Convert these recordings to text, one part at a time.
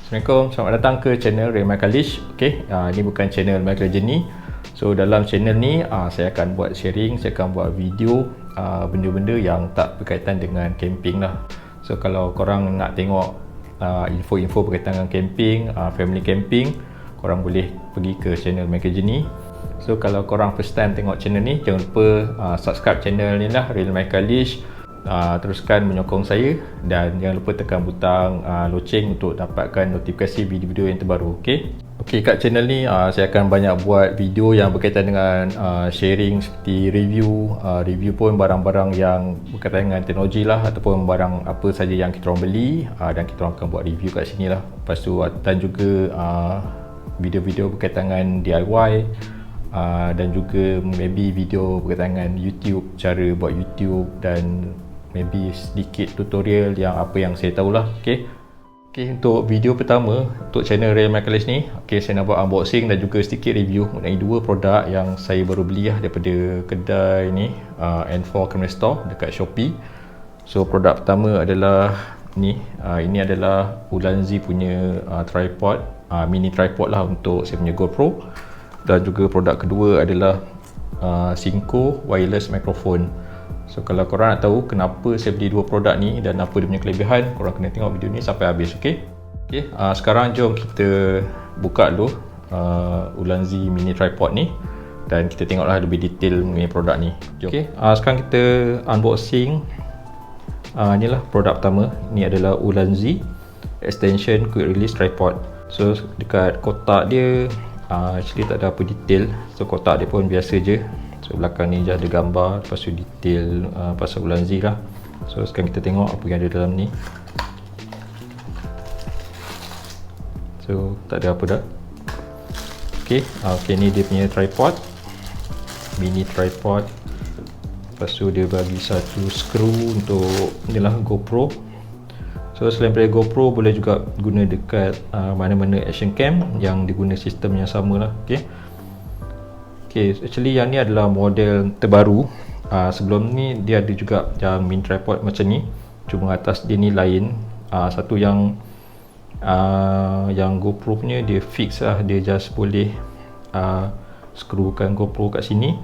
Assalamualaikum, selamat datang ke channel Ray Michael Lish. Ini bukan channel Michael Jenny. So dalam channel ni saya akan buat sharing, saya akan buat video benda-benda yang tak berkaitan dengan camping lah. So kalau korang nak tengok info-info berkaitan dengan camping, family camping, korang boleh pergi ke channel Michael Jenny. So kalau korang first time tengok channel ni, jangan lupa subscribe channel ni lah, Real Michael Lish. Teruskan menyokong saya dan jangan lupa tekan butang loceng untuk dapatkan notifikasi video-video yang terbaru. Okey, kat channel ni saya akan banyak buat video yang berkaitan dengan sharing seperti review pun barang-barang yang berkaitan dengan teknologi lah, ataupun barang apa saja yang kita orang beli dan kita orang akan buat review kat sini lah. Lepas tu dan juga video-video berkaitan dengan DIY dan juga maybe video berkaitan dengan YouTube, cara buat YouTube, dan maybe sedikit tutorial yang apa yang saya tahulah. Okey, untuk video pertama untuk channel Real Michael Lish ni, saya nak buat unboxing dan juga sedikit review mengenai dua produk yang saya baru beli daripada kedai ni, N4 Camera Store dekat Shopee. So produk pertama adalah ni, ini adalah Ulanzi punya tripod, mini tripod lah untuk saya punya GoPro. Dan juga produk kedua adalah Synco wireless microphone. So kalau korang nak tahu kenapa saya beli dua produk ni dan apa dia punya kelebihan, korang kena tengok video ni sampai habis. Sekarang jom kita buka dulu Ulanzi mini tripod ni dan kita tengoklah lebih detail mengenai produk ni. Jom. Sekarang kita unboxing. Inilah produk pertama. Ini adalah Ulanzi extension quick release tripod. So dekat kotak dia actually tak ada apa detail. So kotak dia pun biasa je. So belakang ni je ada gambar, lepas tu detail pasal Ulanzi lah. So sekarang kita tengok apa yang ada dalam ni. So tak ada apa dah. Ni dia punya tripod, mini tripod. Lepas tu dia bagi satu skru untuk inilah GoPro. So selain daripada GoPro, boleh juga guna dekat mana-mana action cam yang diguna sistem yang sama lah. Actually yang ni adalah model terbaru. Sebelum ni dia ada juga yang mini tripod macam ni, cuma atas dia ni lain. Satu yang GoPro punya dia fix lah, dia just boleh skrukan GoPro kat sini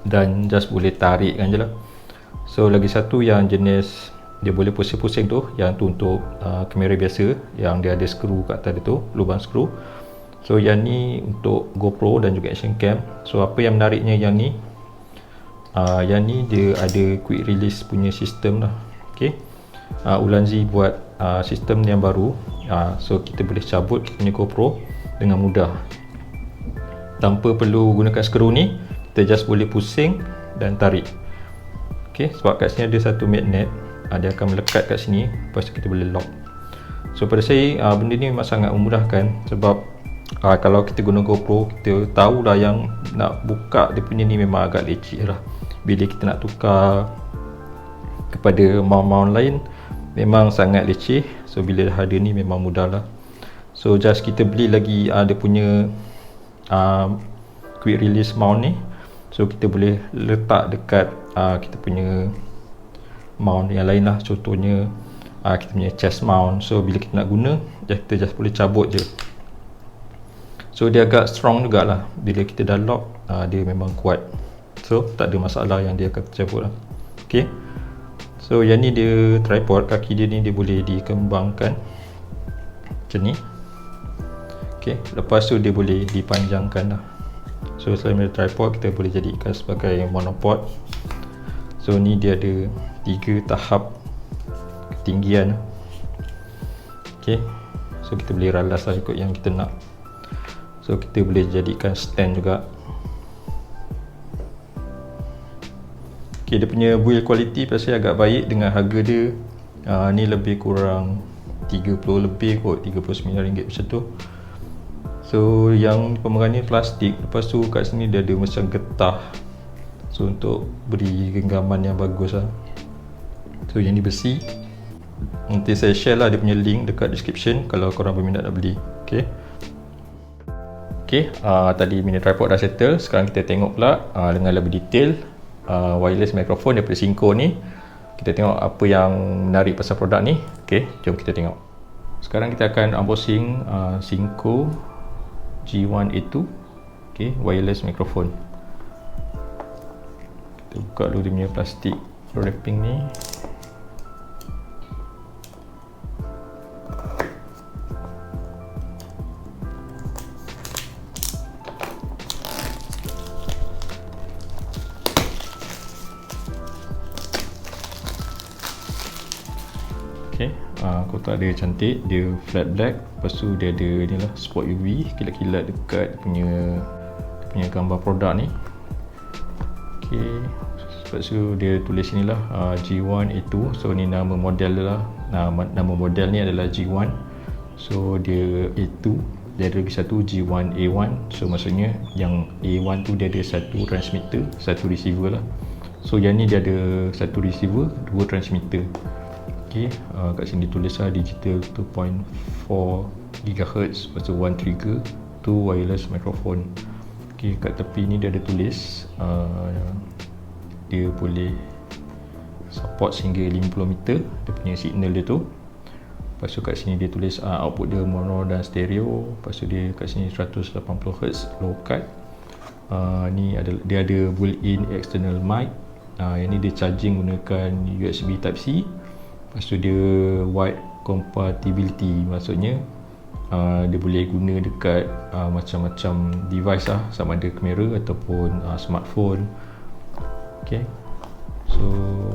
dan just boleh tarikkan je lah. So lagi satu yang jenis dia boleh pusing-pusing tu, yang tu untuk kamera biasa yang dia ada skru kat atas dia tu, lubang skru. So yang ni untuk GoPro dan juga action cam. So apa yang menariknya yang ni, dia ada quick release punya sistem lah. Ulanzi buat sistem yang baru. So kita boleh cabut kita punya GoPro dengan mudah tanpa perlu gunakan skru ni. Kita just boleh pusing dan tarik. Sebab kat sini ada satu magnet, dia akan melekat kat sini, lepas tu kita boleh lock. So pada saya benda ni memang sangat memudahkan, sebab kalau kita guna GoPro, kita tahulah yang nak buka dia punya ni memang agak leceh lah. Bila kita nak tukar kepada mount-mount lain, memang sangat leceh. So bila dah ada ni memang mudah lah. So just kita beli lagi dia punya quick release mount ni. So kita boleh letak dekat kita punya mount yang lain lah. Contohnya kita punya chest mount. So bila kita nak guna, kita just boleh cabut je. So dia agak strong jugalah. Bila kita dah lock, dia memang kuat. So tak ada masalah yang dia akan tercabut lah. So yang ni dia tripod, kaki dia ni dia boleh dikembangkan macam ni. Lepas tu dia boleh dipanjangkan lah. So selain dari tripod, kita boleh jadikan sebagai monopod. So ni dia ada 3 tahap ketinggian. So kita boleh ralas lah ikut yang kita nak. So kita boleh jadikan stand juga. Dia punya build quality pasal agak baik dengan harga dia. Ni lebih kurang 30 lebih kot, RM39 macam tu. So yang pemegang ni plastik, lepas tu kat sini dia ada macam getah. So untuk beri genggaman yang bagus lah. So yang ni besi. Nanti saya share lah dia punya link dekat description kalau korang berminat nak beli. Tadi mini tripod dah settle. Sekarang kita tengok pula dengan lebih detail wireless microphone daripada Synco ni. Kita tengok apa yang menarik pasal produk ni. Jom kita tengok. Sekarang kita akan unboxing Synco G1A2, okay, wireless microphone. Kita buka dulu dia punya plastik wrapping ni. Okay, kotak dia cantik, dia flat black, lepas tu dia ada ni lah spot UV, kilat-kilat dekat dia punya gambar produk ni. Okay, lepas tu dia tulis ni lah G1A2, so ni nama model lah, nama model ni adalah G1, so dia A2, dia ada lagi satu G1A1, so maksudnya yang A1 tu dia ada satu transmitter, satu receiver lah, so yang ni dia ada satu receiver, dua transmitter. Okay, kat sini tulis lah digital 2.4 GHz, lepas tu one trigger, two wireless microphone. Okay, kat tepi ni dia ada tulis dia boleh support sehingga 50 meter dia punya signal dia tu. Lepas tu kat sini dia tulis output dia mono dan stereo. Lepas tu dia kat sini 180 Hz low cut. Ni dia ada built-in external mic. Yang ni dia charging gunakan USB type C. Lepas tu dia wide compatibility, maksudnya dia boleh guna dekat macam-macam device lah, sama ada kamera ataupun smartphone. Okay, so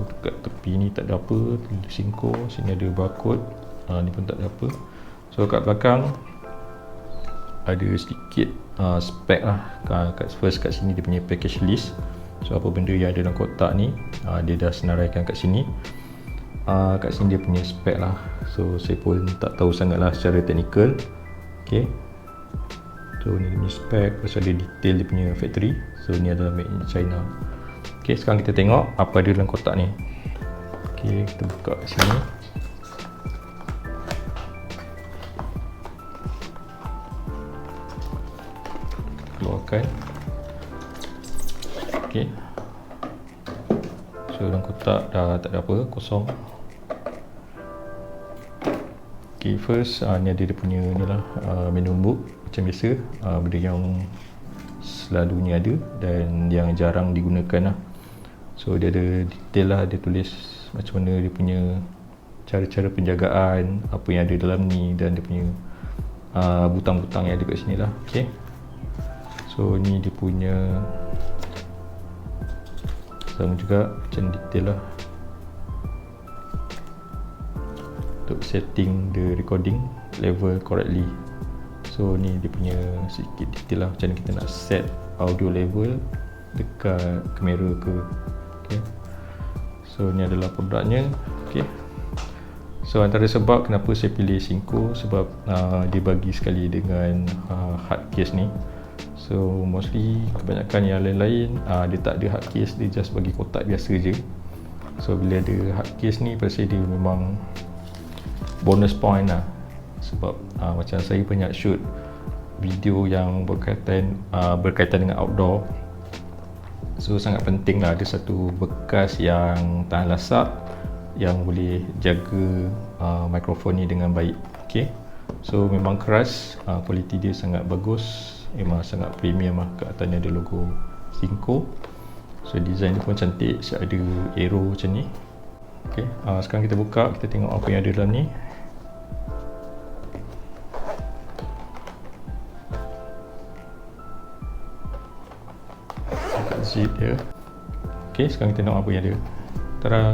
dekat tepi ni tak ada apa, Synco, sini ada barcode, ni pun tak ada apa. So kat belakang ada sedikit spek lah. First kat sini dia punya package list, so apa benda yang ada dalam kotak ni dia dah senaraikan kat sini. Kat sini dia punya spek lah, so saya pun tak tahu sangat lah secara teknikal. Okay, so ni dia punya spek, lepas ada detail dia punya factory, so ni adalah made in China. Okay, sekarang kita tengok apa ada dalam kotak ni. Okay, kita buka kat sini. Keluarkan. Okay, so dalam kotak dah tak ada apa, kosong. Okay, first ni ada dia punya ni lah menu book macam biasa, benda yang selalunya ada dan yang jarang digunakan lah. So dia ada detail lah, dia tulis macam mana dia punya cara-cara penjagaan, apa yang ada dalam ni, dan dia punya butang-butang yang ada kat sini lah. Okay, so ni dia punya sama juga macam detail lah untuk setting the recording level correctly. So ni dia punya sedikit detail lah, macam mana kita nak set audio level dekat kamera ke. Okay, so ni adalah produknya. Okay, so antara sebab kenapa saya pilih Synco, sebab dia bagi sekali dengan hard case ni. So mostly kebanyakan yang lain-lain dia tak ada hard case, dia just bagi kotak biasa je. So bila ada hard case ni, pada saya dia memang bonus point lah, sebab macam saya banyak shoot video yang berkaitan dengan outdoor, so sangat penting lah ada satu bekas yang tahan lasak, yang boleh jaga mikrofon ni dengan baik. Okay, so memang keras, kualiti dia sangat bagus, memang sangat premium lah. Kat atasnya ada logo Synco, so design dia pun cantik, ada arrow macam ni. Okay, sekarang kita buka, kita tengok apa yang ada dalam ni. Buka zip dia. Okay, sekarang kita tengok apa yang ada. Tara.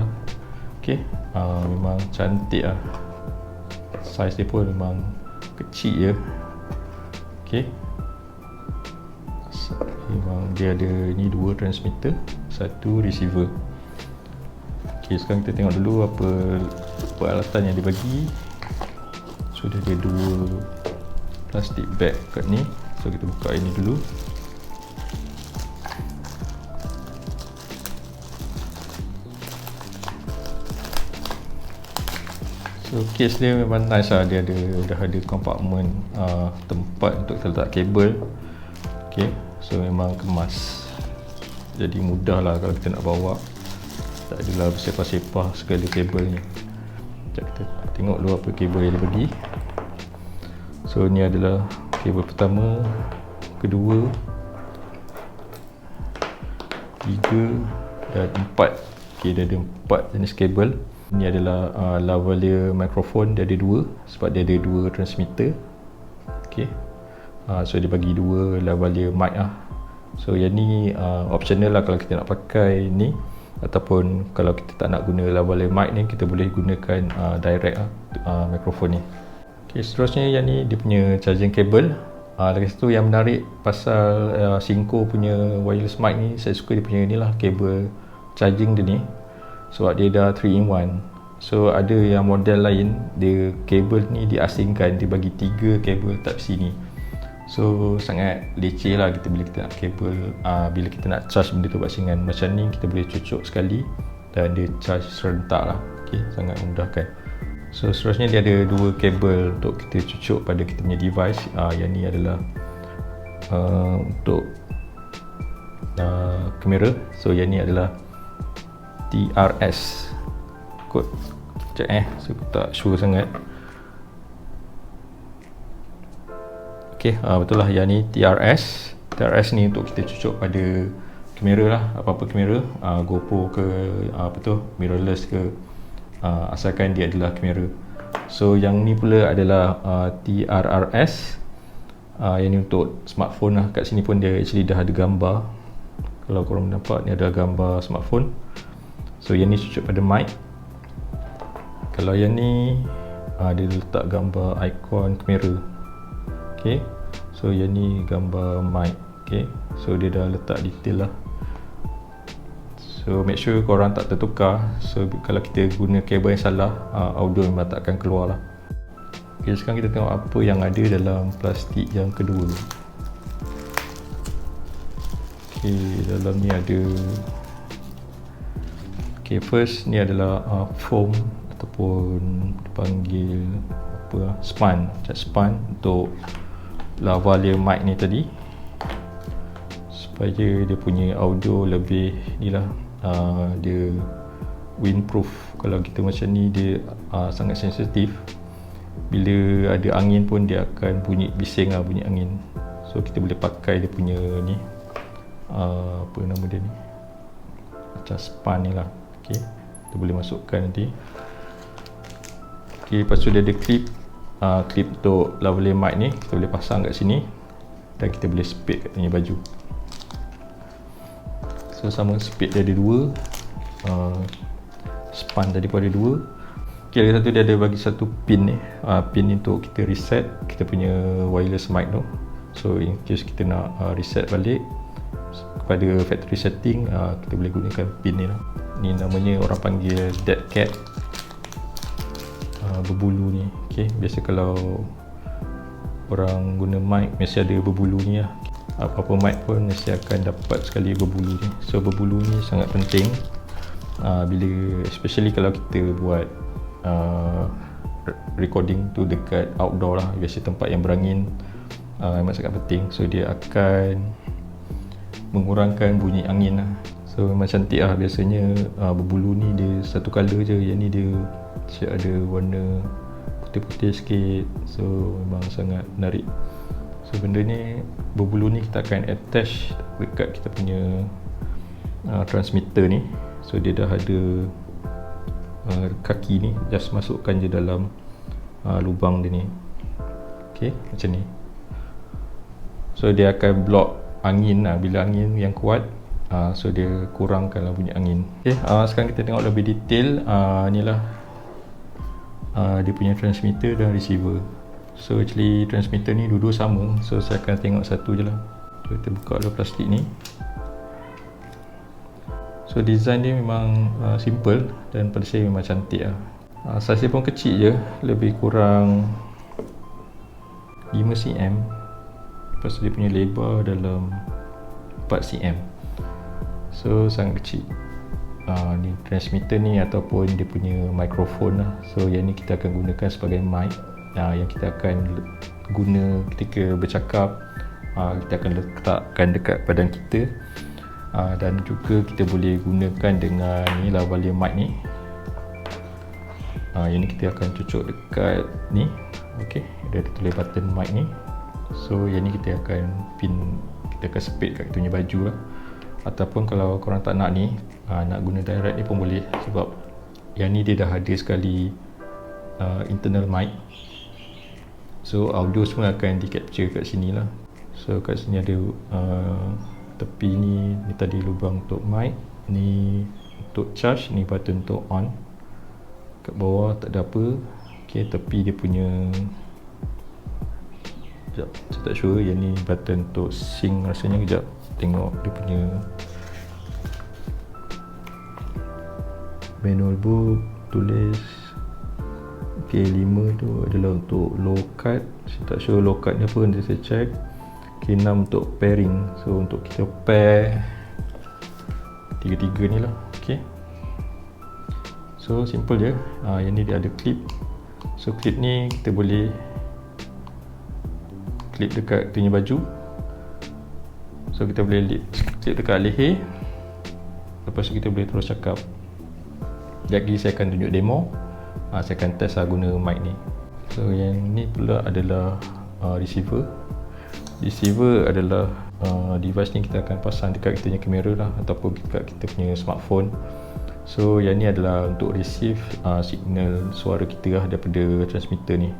Okay, memang cantik lah, size dia pun memang kecil je. Okay, memang dia ada ni dua transmitter, satu receiver. Okay, sekarang kita tengok dulu apa peralatan yang dia bagi. So dia ada dua plastik bag kat ni, so kita buka ini dulu. So case dia memang nice lah, dia dah ada compartment tempat untuk kita letak kabel. Okay, so memang kemas, jadi mudah lah kalau kita nak bawa, tak adalah bersepah-sepah segala kabel ni. Sekejap kita tengok dulu apa kabel yang dia bagi. So ni adalah kabel pertama, kedua, 3 dan 4. Okay, dia ada 4 jenis kabel. Ni adalah lavalier mikrofon, dia ada 2 sebab dia ada 2 transmitter. Okay, so dia bagi 2 lavalier mic lah. So yang ni optional lah kalau kita nak pakai ni, ataupun kalau kita tak nak guna lavalier mic ni, kita boleh gunakan direct mikrofon ni. Okay, seterusnya yang ni dia punya charging cable. Lagi satu yang menarik pasal Shinko punya wireless mic ni, saya suka dia punya ni lah, kabel charging dia ni, sebab dia dah 3 in 1. So ada yang model lain, dia kabel ni diasingkan, dia bagi 3 kabel Type-C ni. So sangat leceh lah kita bila kita nak kabel, bila kita nak charge benda tu basingan. Macam ni kita boleh cucuk sekali dan dia charge serentak lah. Okay, sangat memudahkan. So seterusnya dia ada 2 kabel untuk kita cucuk pada kita punya device. Yang ni adalah untuk kamera. So yang ni adalah TRS kot. Sekejap so aku tak sure sangat. Okay, betul lah, yang ni TRS. TRS ni untuk kita cucuk pada kamera lah, apa-apa kamera, GoPro ke apa tu, mirrorless ke, asalkan dia adalah kamera. So yang ni pula adalah TRRS. Yang ni untuk smartphone lah. Kat sini pun dia actually dah ada gambar. Kalau korang nampak, ni ada gambar smartphone. So yang ni cucuk pada mic. Kalau yang ni dia letak gambar ikon kamera. Okay, so yang ni gambar mic. Okay, so dia dah letak detail lah. So make sure korang tak tertukar. So kalau kita guna kabel yang salah, audio memang tak akan keluar lah. Okay, sekarang kita tengok apa yang ada dalam plastik yang kedua. Okay, dalam ni ada, okay, first ni adalah foam ataupun dipanggil apa, span, cat span untuk lavalier mic ni tadi, supaya dia punya audio lebih ni lah, dia windproof. Kalau kita macam ni, dia sangat sensitif. Bila ada angin pun dia akan bunyi bising lah, bunyi angin. So kita boleh pakai dia punya ni, apa nama dia ni, macam span ni lah. Okay, kita boleh masukkan nanti. Okay, lepas tu dia ada clip, clip untuk lavalier mic ni kita boleh pasang kat sini dan kita boleh speed kat punya baju. So sama speed dia ada 2, span tadi pun ada 2. Okay, lagi satu dia ada bagi satu pin ni, pin ni untuk kita reset kita punya wireless mic tu. So in case kita nak reset balik kepada factory setting, kita boleh gunakan pin ni lah. Ni namanya orang panggil dead cat, berbulu ni. Okay, biasa kalau orang guna mic mesti ada berbulu ni lah. Apa-apa mic pun mesti akan dapat sekali berbulu ni. So berbulu ni sangat penting, bila especially kalau kita buat recording tu dekat outdoor lah, biasa tempat yang berangin, memang sangat penting. So dia akan mengurangkan bunyi angin lah. So memang cantik lah. Biasanya berbulu ni dia satu colour je, yang ni dia ada warna putih-putih sikit. So memang sangat menarik. So benda ni, berbulu ni kita akan attach dekat kita punya transmitter ni. So dia dah ada kaki ni, just masukkan je dalam lubang dia ni. Okay, macam ni. So dia akan block angin lah. Bila angin yang kuat, so dia kurangkanlah bunyi angin. Okay, sekarang kita tengok lebih detail. Inilah dia punya transmitter dan receiver. So actually transmitter ni dua-dua sama. So saya akan tengok satu je lah. So kita buka dulu plastik ni. So design dia memang simple dan pada saya memang cantik lah. Saiz dia pun kecil je, lebih kurang 5 cm. Lepas tu dia punya lebar dalam 4 cm. So sangat kecil. Ni transmitter ni ataupun dia punya mikrofon lah. So yang ni kita akan gunakan sebagai mic, yang kita akan guna ketika bercakap. Kita akan letakkan dekat badan kita, dan juga kita boleh gunakan dengan ni lavalier mic ni. Yang ni kita akan cucuk dekat ni. Okey, dia ada tulis button mic ni. So yang ni kita akan pin, kita akan speed kat kita punya baju lah. Ataupun kalau korang tak nak ni, nak guna direct ni pun boleh, sebab yang ni dia dah ada sekali internal mic. So audio semua akan di capture kat sini lah. So kat sini ada tepi ni tadi lubang untuk mic, ni untuk charge, ni button untuk on. Kat bawah tak ada apa. Okay, tepi dia punya, sekejap, saya tak sure, yang ni button untuk sync rasanya. Kejap, tengok dia punya manual book, tulis. Okay, 5 tu adalah untuk low cut. Saya tak sure low cut ni apa, nanti saya check. Okay, 6 untuk pairing. So untuk kita pair tiga-tiga ni lah. Okay, so simple je. Yang ni dia ada clip. So clip ni kita boleh clip dekat kita punya baju. So kita boleh clip dekat leher. Lepas tu kita boleh terus cakap. Sekejap lagi saya akan tunjuk demo. Saya akan test guna mic ni. So yang ni pula adalah receiver. Receiver adalah device ni kita akan pasang dekat kita punya kamera lah, ataupun dekat kita punya smartphone. So yang ni adalah untuk receive signal suara kita lah daripada transmitter ni.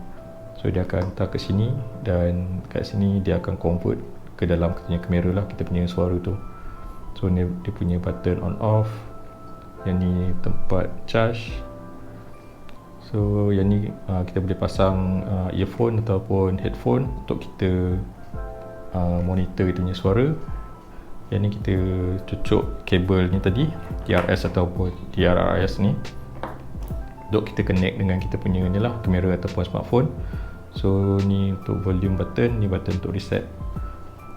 So dia akan hantar ke sini, dan kat sini dia akan convert ke dalam kita punya kamera lah, kita punya suara tu. So ni dia punya button on off. Yang ni tempat charge. So yang ni kita boleh pasang earphone ataupun headphone untuk kita monitor kita punya suara. Yang ni kita cucuk kabel ni tadi, TRS ataupun TRRS ni, untuk kita connect dengan kita punya ni lah, kamera ataupun smartphone. So ni untuk volume button, ni button untuk reset.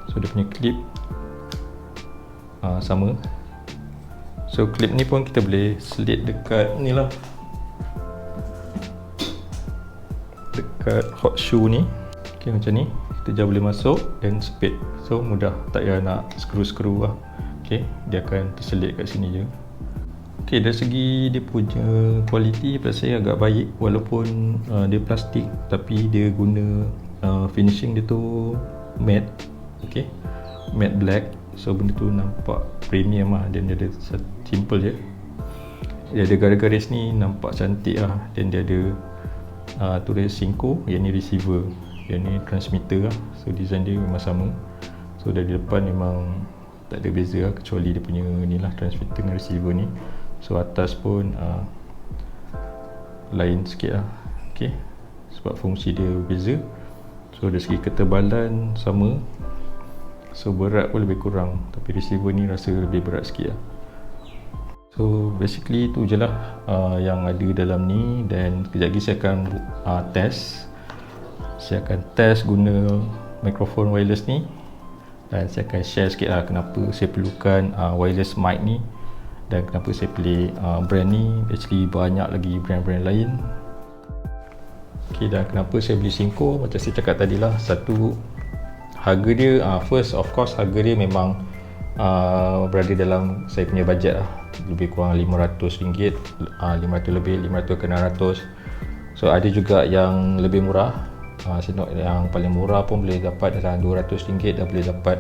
So dia punya clip sama. So clip ni pun kita boleh slit dekat ni lah, dekat hot shoe ni. Okay, macam ni kita boleh masuk dan speed. So mudah, tak payah nak skru-skru lah. Okay, dia akan terselit kat sini je. Okay, dari segi dia punya kualiti pada saya agak baik. Walaupun dia plastik, tapi dia guna finishing dia tu matte. Okay, matte black. So benda tu nampak premium lah, dan dia ada simple je. Dia ada garis-garis ni, nampak cantik lah. Dan dia ada tulis Synco. Yang ni receiver, yang ni transmitter lah. So design dia memang sama. So dari depan memang tak ada beza lah, kecuali dia punya ni lah, transmitter dengan receiver ni. So atas pun lain sikit lah. Okay, sebab fungsi dia beza. So dari segi ketebalan sama. So berat pun lebih kurang, tapi receiver ni rasa lebih berat sikit lah. So basically tu je lah yang ada dalam ni. Dan kejap lagi saya akan test. Saya akan test guna mikrofon wireless ni, dan saya akan share sikit lah kenapa saya perlukan wireless mic ni, dan kenapa saya pilih brand ni. Actually banyak lagi brand-brand lain. Okay, dan kenapa saya beli Synco, macam saya cakap tadi lah. Satu, harga dia, first of course harga dia memang berada dalam saya punya bajet lah. Lebih kurang RM500, 500 lebih, 500 ke 600. So ada juga yang lebih murah. Saya tengok yang paling murah pun boleh dapat dalam RM200 dah boleh dapat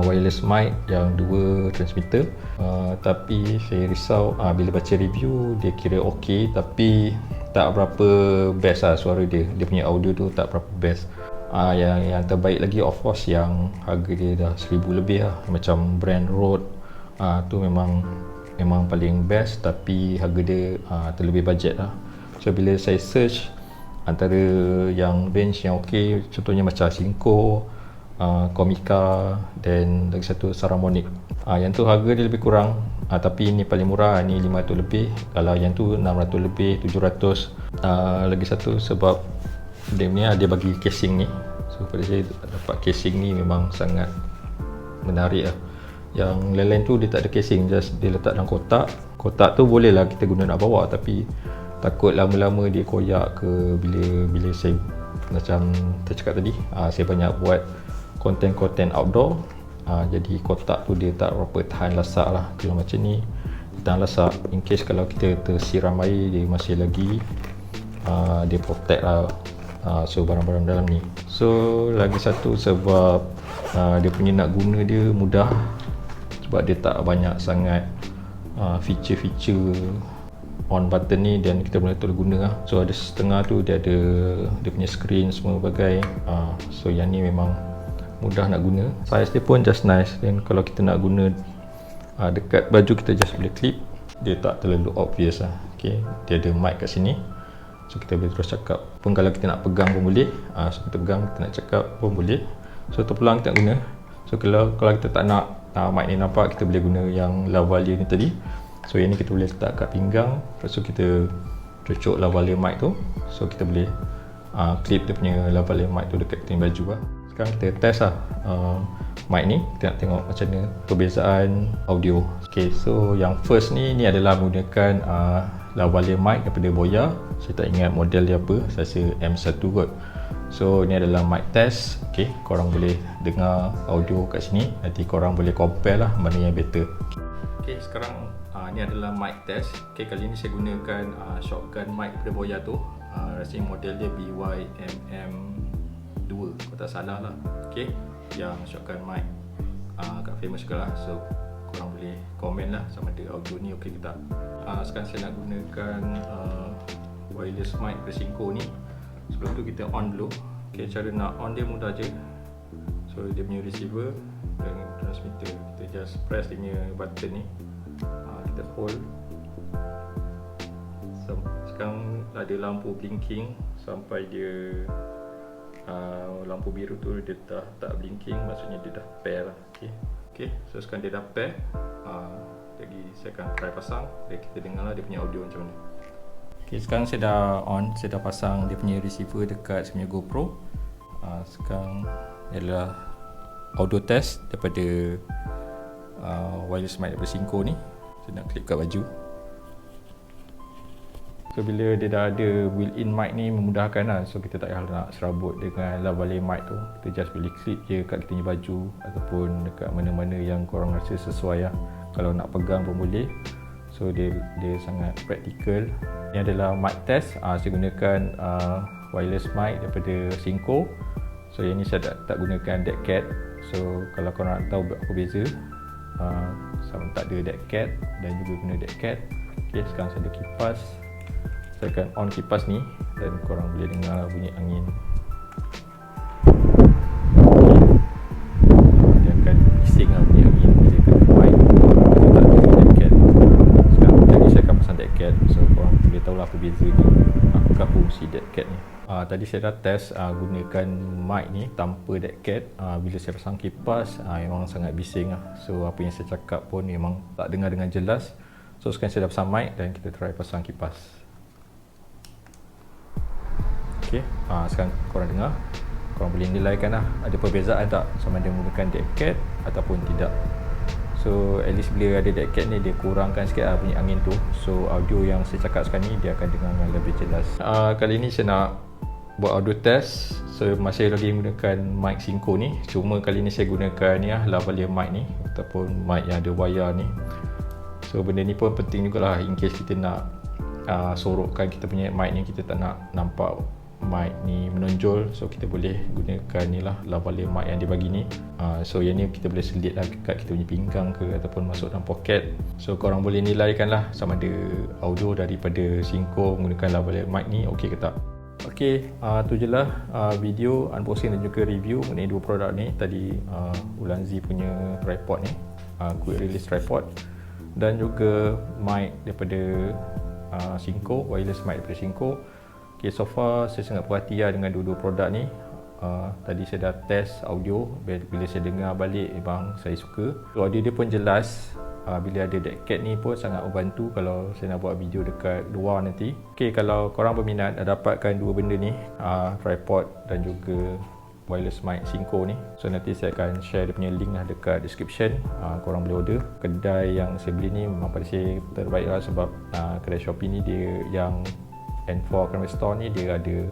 wireless mic yang 2 transmitter. Tapi saya risau bila baca review, dia kira ok, tapi tak berapa best lah suara dia. Dia punya audio tu tak berapa best. Yang terbaik lagi of course yang harga dia dah 1000 lebih lah, macam brand Rode. Tu memang paling best, tapi harga dia terlebih bajet lah. So bila saya search antara yang range yang ok, contohnya macam Synco, Comica, dan lagi satu Saramonic. Yang tu harga dia lebih kurang, tapi ni paling murah, ni 500 lebih. Kalau yang tu 600 lebih, 700. Lagi satu sebab dia bagi casing ni. So pada saya dapat casing ni memang sangat menarik lah. Yang lain-lain tu dia tak ada casing, just dia letak dalam kotak. Kotak tu boleh lah kita guna nak bawa, tapi takut lama-lama dia koyak ke. Bila saya macam tercakap tadi, saya banyak buat konten-konten outdoor, jadi kotak tu dia tak berapa tahan lasak lah. Kalau macam ni tahan lasak. In case kalau kita tersiram air, dia masih lagi dia protect lah so barang-barang dalam ni. So lagi satu sebab dia punya nak guna dia mudah, sebab dia tak banyak sangat feature-feature on button ni, dan kita boleh terus guna lah. So ada setengah tu dia ada dia punya screen semua bagai so yang ni memang mudah nak guna. Size dia pun just nice, dan kalau kita nak guna dekat baju, kita just boleh clip, dia tak terlalu obvious lah. Okay, dia ada mic kat sini, so kita boleh terus cakap pun. Kalau kita nak pegang pun boleh, so kita pegang, kita nak cakap pun boleh. So terpulang kita nak guna. So kalau kita tak nak mic ni nampak, kita boleh guna yang lavalier ni tadi. So yang ni kita boleh letak kat pinggang, lepas tu kita cucuk lavalier mic tu. So kita boleh clip dia punya lavalier mic tu dekat kating baju lah. Sekarang kita test lah mic ni, kita nak tengok macam mana perbezaan audio. Okay, so yang first ni adalah menggunakan lavalier mic daripada Boya. Saya tak ingat model dia apa, saya rasa M1 kot. So ni adalah mic test. Okay, korang boleh dengar audio kat sini, nanti korang boleh compare lah mana yang better. Okay, sekarang ni adalah mic test. Okay, kali ni saya gunakan shotgun mic daripada Boya tu. Rasanya model dia BYMM2 kalau tak salah lah. Okay, yang shotgun mic kat famous juga lah. So korang boleh komen lah sama ada audio ni okey ke tak. Sekarang saya nak gunakan wireless mic Presinco ni. Sebelum tu kita on dulu. Okay, cara nak on dia mudah je. So dia punya receiver dan transmitter, kita just press dia punya button ni, kita hold. Sekarang ada lampu blinking sampai dia lampu biru tu dia dah tak blinking, maksudnya dia dah pair lah. Okay, so sekarang dia dah pair. Jadi saya akan try pasang, dan kita dengar lah dia punya audio macam mana. Okay, sekarang saya dah on, saya dah pasang dia punya receiver dekat saya punya GoPro. Sekarang ni adalah audio test daripada wireless mic daripada Presinco ni. Saya nak clip kat baju. So bila dia dah ada built-in mic ni, memudahkan lah. So kita tak payah nak serabut dengan lavalier mic tu, kita just boleh clip je kat kita punya baju ataupun dekat mana-mana yang korang rasa sesuai lah. Kalau nak pegang pun boleh. So dia sangat praktikal. Ini adalah mic test. Saya gunakan wireless mic daripada Presinco. So yang ni saya tak gunakan dead cat. So kalau korang nak tahu apa beza, sama tak ada dead cat dan juga guna dead cat. Okay, sekarang saya ada kipas. Saya akan on kipas ni dan korang boleh dengar bunyi angin. Dia akan bising lah bunyi angin bila kat mic. Kita tak guna dead cat. Sekarang tadi saya akan pasang dead cat, so korang boleh tahu lah apa bezanya, apakah fungsi dead cat ni. Tadi saya dah test gunakan mic ni tanpa dead cat. Bila saya pasang kipas, memang sangat bising lah. So apa yang saya cakap pun memang tak dengar dengan jelas. So sekarang saya dah pasang mic dan kita try pasang kipas. Okay, sekarang korang dengar, korang boleh nilaikan lah ada perbezaan tak sama ada menggunakan dead cat ataupun tidak. So at least bila ada dead cat ni, dia kurangkan sikit bunyi angin tu. So audio yang saya cakap sekarang ni dia akan dengar dengan lebih jelas. Kali ni saya nak buat audio test. So masih lagi menggunakan mic Presinco ni, cuma kali ni saya gunakan ni lah, lavalier mic ni ataupun mic yang ada wire ni. So benda ni pun penting jugalah in case kita nak sorokkan kita punya mic ni, kita tak nak nampak mic ni menonjol. So kita boleh gunakan ni lah, lavalier mic yang dia bagi ni. So yang ni kita boleh selit lah kat kita punya pinggang ke ataupun masuk dalam poket. So korang boleh nilaikan lah sama ada audio daripada Presinco menggunakan lavalier mic ni okey ke tak. Okey, tu je lah video unboxing dan juga review mengenai dua produk ni. Tadi Ulanzi punya tripod ni, quick release tripod, dan juga mic daripada Presinco, wireless mic daripada Presinco. Okay, so far saya sangat perhatian dengan dua-dua produk ni. Tadi saya dah test audio, bila saya dengar balik memang saya suka. So, audio dia pun jelas. Bila ada dead cat ni pun sangat membantu kalau saya nak buat video dekat luar nanti. Okay, kalau korang berminat nak dapatkan dua benda ni, tripod dan juga wireless mic Presinco ni, so nanti saya akan share dia punya link lah dekat description. Korang boleh order. Kedai yang saya beli ni memang pada saya terbaik lah, sebab kedai Shopee ni dia yang N4 Academy Store ni dia ada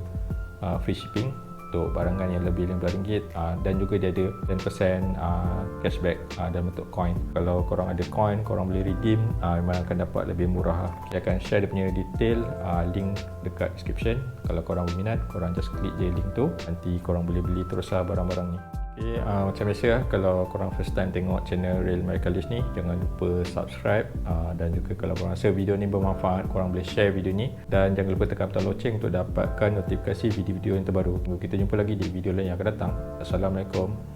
free shipping untuk barangan yang lebih RM15, dan juga dia ada 10% cashback dalam bentuk coin. Kalau korang ada coin, korang boleh redeem, memang akan dapat lebih murah. Saya akan share dia punya detail, link dekat description. Kalau korang berminat, korang just klik je link tu, nanti korang boleh beli terus barang-barang ni. Okay, macam biasa kalau korang first time tengok channel Real Mercalist ni, jangan lupa subscribe, dan juga kalau korang rasa video ni bermanfaat, korang boleh share video ni, dan jangan lupa tekan butang loceng untuk dapatkan notifikasi video-video yang terbaru. Kita jumpa lagi di video lain yang akan datang. Assalamualaikum.